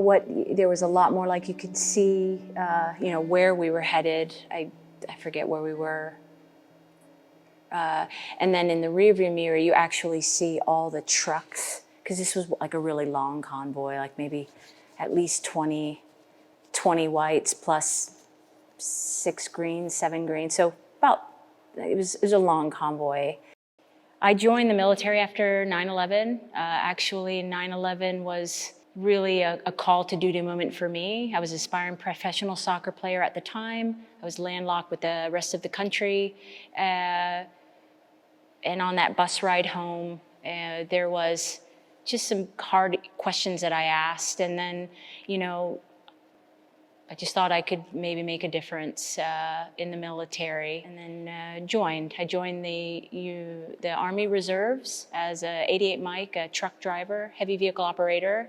But there was a lot more, like you could see, you know, where we were headed. I forget where we were. And then in the rearview mirror, you actually see all the trucks, because this was like a really long convoy, like maybe at least 20 whites plus 6 greens, 7 greens. So it was a long convoy. I joined the military after 9/11. Actually, 9/11 was really a call to duty moment for me. I was an aspiring professional soccer player at the time. I was landlocked with the rest of the country. And on that bus ride home, there was just some hard questions that I asked. And then, you know, I just thought I could maybe make a difference in the military, and then joined. I joined the Army Reserves as a 88 Mike, a truck driver, heavy vehicle operator,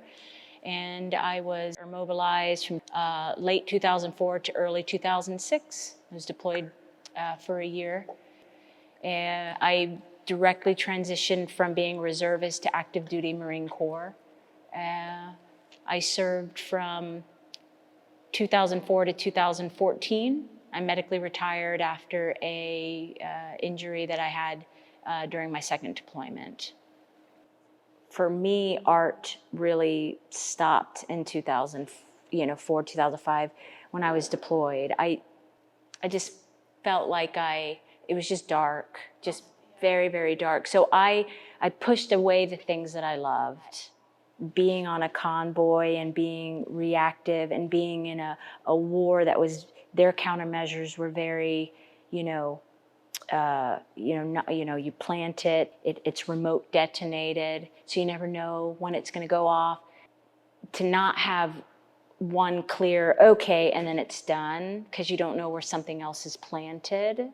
and I was mobilized from late 2004 to early 2006. I was deployed for a year. And I directly transitioned from being reservist to active duty Marine Corps. I served from 2004 to 2014. I medically retired after a injury that I had during my second deployment. For me, art really stopped in 2004, 2005 when I was deployed. I just felt like it was just dark, just very, very dark. So I pushed away the things that I loved. Being on a convoy and being reactive and being in a war that was, their countermeasures were very, you plant it's remote detonated, so you never know when it's going to go off. To not have one clear, okay, and then it's done, because you don't know where something else is planted,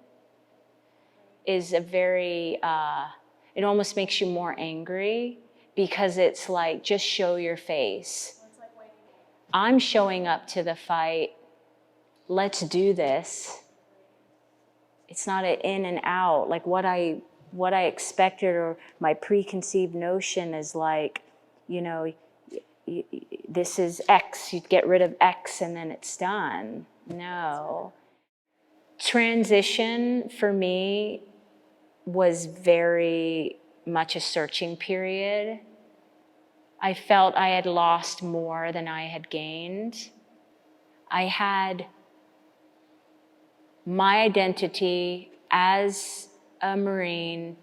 is a very, it almost makes you more angry. Because it's like, just show your face. I'm showing up to the fight. Let's do this. It's not an in and out. Like what I expected, or my preconceived notion is like, you know, this is X. You get rid of X and then it's done. No. Transition for me was very much a searching period. I felt I had lost more than I had gained. I had my identity as a Marine,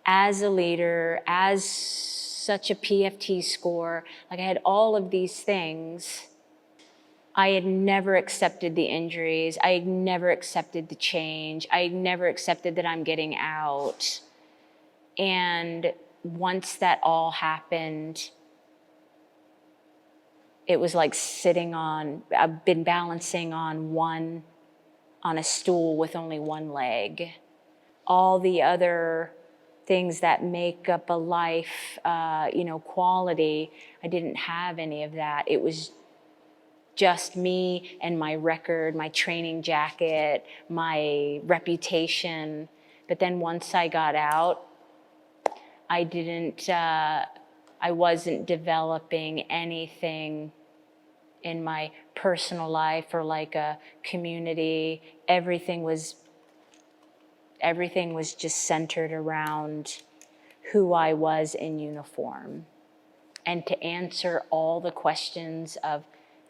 as a leader, as such a PFT score. Like I had all of these things. I had never accepted the injuries. I had never accepted the change. I had never accepted that I'm getting out. And once that all happened, it was like I've been balancing on a stool with only one leg. All the other things that make up a life, quality, I didn't have any of that. It was just me and my record, my training jacket, my reputation. But then once I got out, I wasn't developing anything in my personal life or like a community. Everything was just centered around who I was in uniform. And to answer all the questions of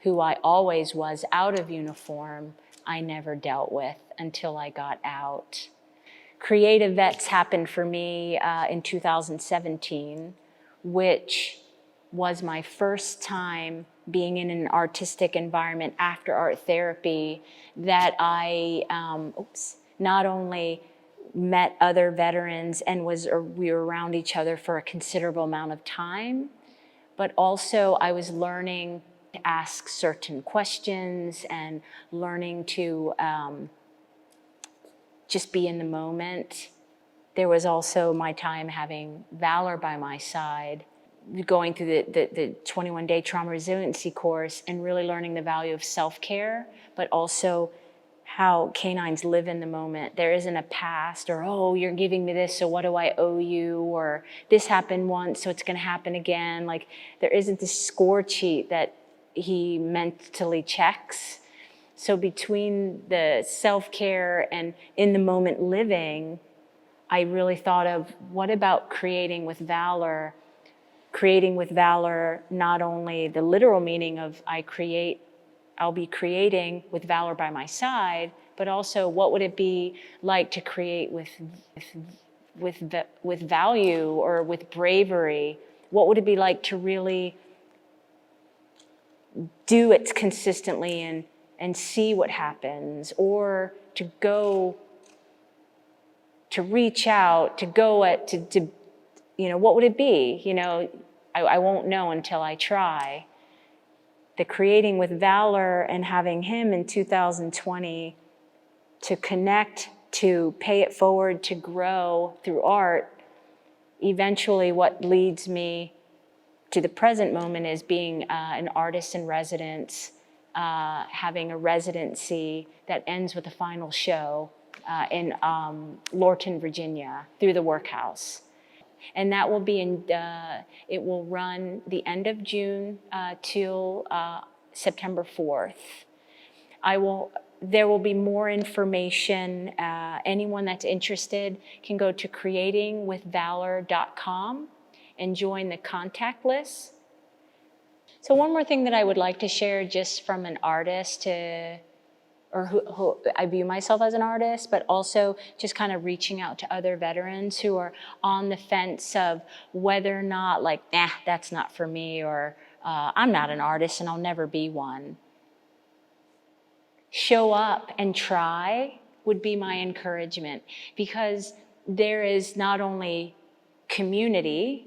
who I always was out of uniform, I never dealt with until I got out. Creative Vets happened for me in 2017, which was my first time being in an artistic environment after art therapy, that I not only met other veterans and we were around each other for a considerable amount of time, but also I was learning to ask certain questions and learning to just be in the moment. There was also my time having Valor by my side, going through the 21-day trauma resiliency course and really learning the value of self-care, but also how canines live in the moment. There isn't a past or, oh, you're giving me this, so what do I owe you? Or this happened once, so it's gonna happen again. Like there isn't this score sheet that he mentally checks. So between the self-care and in the moment living, I really thought of what about creating with valor? Creating with valor, not only the literal meaning of I'll be creating with valor by my side, but also what would it be like to create with value or with bravery? What would it be like to really do it consistently and see what happens, or to go, to reach out, to go to what would it be? I won't know until I try. The creating with valor and having him in 2020 to connect, to pay it forward, to grow through art. Eventually what leads me to the present moment is being an artist in residence, having a residency that ends with a final show in Lorton, Virginia, through the Workhouse. And that will be it will run the end of June till September 4th. There will be more information. Anyone that's interested can go to creatingwithvalor.com and join the contact list. So one more thing that I would like to share, just from an artist who I view myself as an artist, but also just kind of reaching out to other veterans who are on the fence of whether or not, like, that's not for me, or I'm not an artist and I'll never be one. Show up and try would be my encouragement, because there is not only community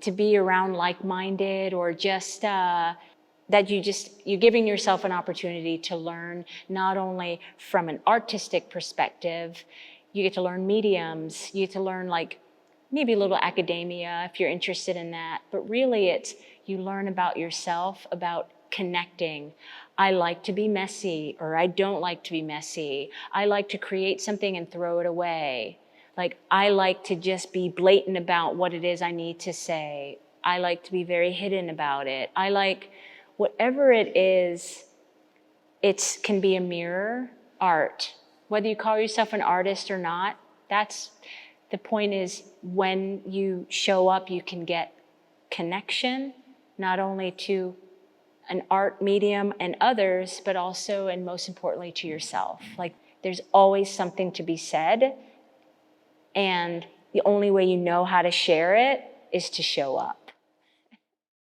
to be around like-minded, or just that you're giving yourself an opportunity to learn, not only from an artistic perspective, you get to learn mediums, you get to learn like maybe a little academia if you're interested in that, but really you learn about yourself, about connecting. I like to be messy, or I don't like to be messy. I like to create something and throw it away. Like, I like to just be blatant about what it is I need to say. I like to be very hidden about it. I like whatever it is, it can be a mirror art. Whether you call yourself an artist or not, the point is, when you show up, you can get connection, not only to an art medium and others, but also, and most importantly, to yourself. Like, there's always something to be said, and the only way you know how to share it is to show up.